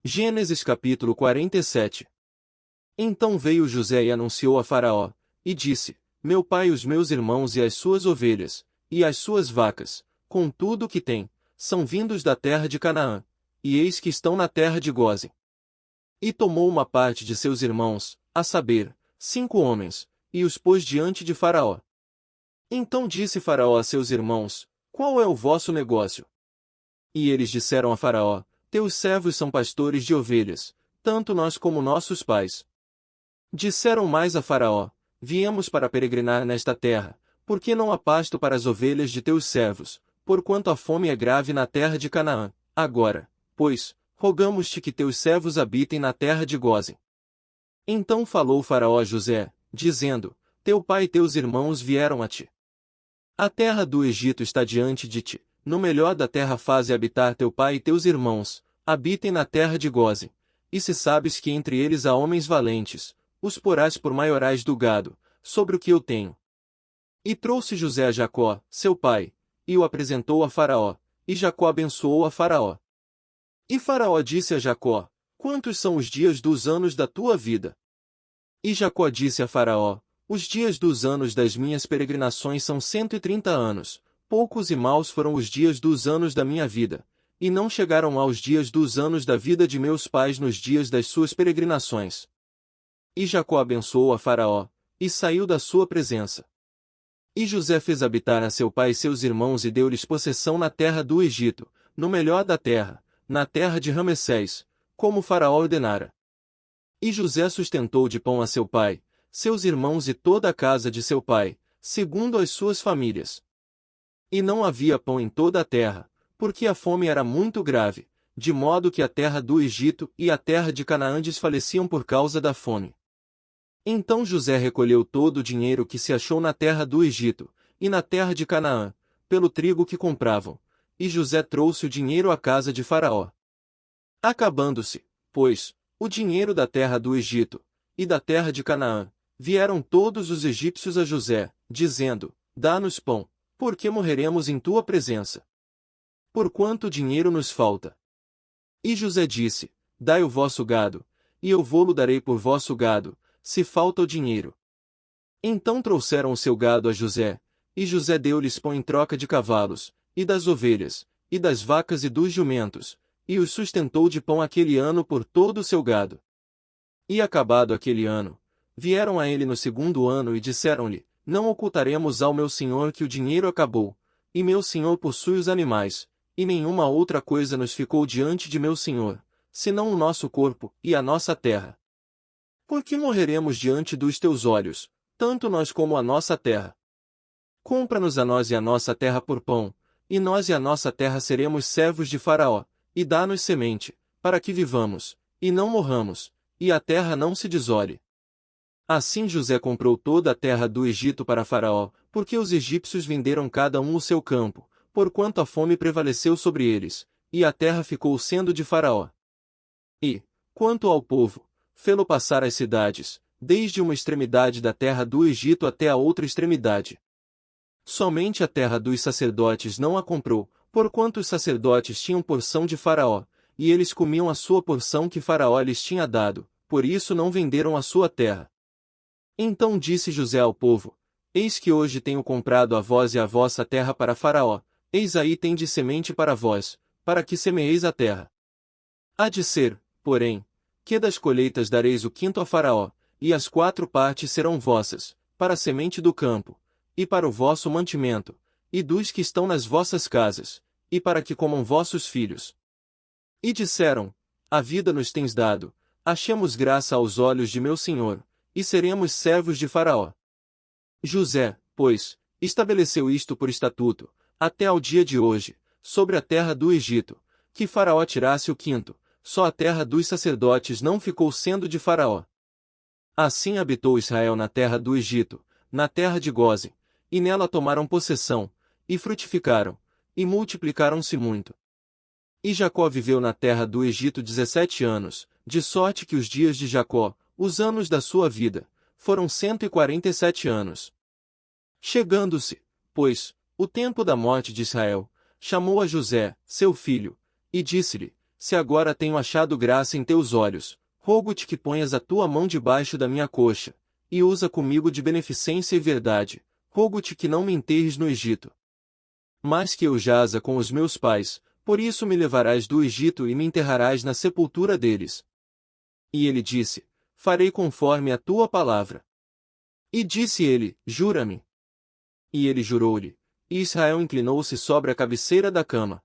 Gênesis capítulo 47. Então veio José e anunciou a Faraó, e disse: Meu pai e os meus irmãos e as suas ovelhas, e as suas vacas, com tudo o que tem, são vindos da terra de Canaã, e eis que estão na terra de Gósen. E tomou uma parte de seus irmãos, a saber, 5 homens, e os pôs diante de Faraó. Então disse Faraó a seus irmãos: Qual é o vosso negócio? E eles disseram a Faraó: Teus servos são pastores de ovelhas, tanto nós como nossos pais. Disseram mais a Faraó: Viemos para peregrinar nesta terra, porque não há pasto para as ovelhas de teus servos, porquanto a fome é grave na terra de Canaã. Agora, pois, rogamos-te que teus servos habitem na terra de Gósen. Então falou Faraó a José, dizendo: Teu pai e teus irmãos vieram a ti. A terra do Egito está diante de ti, no melhor da terra faze habitar teu pai e teus irmãos, habitem na terra de Gósen, e se sabes que entre eles há homens valentes, os porás por maiorais do gado, sobre o que eu tenho. E trouxe José a Jacó, seu pai, e o apresentou a Faraó, e Jacó abençoou a Faraó. E Faraó disse a Jacó: Quantos são os dias dos anos da tua vida? E Jacó disse a Faraó: Os dias dos anos das minhas peregrinações são 130 anos, poucos e maus foram os dias dos anos da minha vida, e não chegaram aos dias dos anos da vida de meus pais nos dias das suas peregrinações. E Jacó abençoou a Faraó, e saiu da sua presença. E José fez habitar a seu pai e seus irmãos e deu-lhes possessão na terra do Egito, no melhor da terra, na terra de Ramessés, como Faraó ordenara. E José sustentou de pão a seu pai, seus irmãos e toda a casa de seu pai, segundo as suas famílias. E não havia pão em toda a terra, porque a fome era muito grave, de modo que a terra do Egito e a terra de Canaã desfaleciam por causa da fome. Então José recolheu todo o dinheiro que se achou na terra do Egito, e na terra de Canaã, pelo trigo que compravam, e José trouxe o dinheiro à casa de Faraó. Acabando-se, pois, o dinheiro da terra do Egito, e da terra de Canaã, vieram todos os egípcios a José, dizendo: Dá-nos pão, porque morreremos em tua presença. Porquanto dinheiro nos falta. E José disse: Dai o vosso gado, e eu vô-lo darei por vosso gado, se falta o dinheiro. Então trouxeram o seu gado a José, e José deu-lhes pão em troca de cavalos, e das ovelhas, e das vacas e dos jumentos, e os sustentou de pão aquele ano por todo o seu gado. E acabado aquele ano, vieram a ele no segundo ano e disseram-lhe: Não ocultaremos ao meu senhor que o dinheiro acabou, e meu senhor possui os animais, e nenhuma outra coisa nos ficou diante de meu senhor, senão o nosso corpo e a nossa terra. Por que morreremos diante dos teus olhos, tanto nós como a nossa terra? Compra-nos a nós e a nossa terra por pão, e nós e a nossa terra seremos servos de Faraó, e dá-nos semente, para que vivamos, e não morramos, e a terra não se desole. Assim José comprou toda a terra do Egito para Faraó, porque os egípcios venderam cada um o seu campo, porquanto a fome prevaleceu sobre eles, e a terra ficou sendo de Faraó. E, quanto ao povo, fê-lo passar as cidades, desde uma extremidade da terra do Egito até a outra extremidade. Somente a terra dos sacerdotes não a comprou, porquanto os sacerdotes tinham porção de Faraó, e eles comiam a sua porção que Faraó lhes tinha dado, por isso não venderam a sua terra. Então disse José ao povo: Eis que hoje tenho comprado a vós e a vossa terra para Faraó, eis aí tendes semente para vós, para que semeeis a terra. Há de ser, porém, que das colheitas dareis o quinto a Faraó, e as 4 partes serão vossas, para a semente do campo, e para o vosso mantimento, e dos que estão nas vossas casas, e para que comam vossos filhos. E disseram: A vida nos tens dado, achemos graça aos olhos de meu senhor, e seremos servos de Faraó. José, pois, estabeleceu isto por estatuto, até ao dia de hoje, sobre a terra do Egito, que Faraó tirasse o quinto, só a terra dos sacerdotes não ficou sendo de Faraó. Assim habitou Israel na terra do Egito, na terra de Gósen, e nela tomaram possessão, e frutificaram, e multiplicaram-se muito. E Jacó viveu na terra do Egito 17 anos, de sorte que os dias de Jacó, os anos da sua vida, foram 147 anos. Chegando-se, pois, o tempo da morte de Israel, chamou a José, seu filho, e disse-lhe: se agora tenho achado graça em teus olhos, rogo-te que ponhas a tua mão debaixo da minha coxa, e usa comigo de beneficência e verdade, rogo-te que não me enterres no Egito. Mas que eu jaza com os meus pais, por isso me levarás do Egito e me enterrarás na sepultura deles. E ele disse, farei conforme a tua palavra. E disse ele, jura-me. E ele jurou-lhe, e Israel inclinou-se sobre a cabeceira da cama.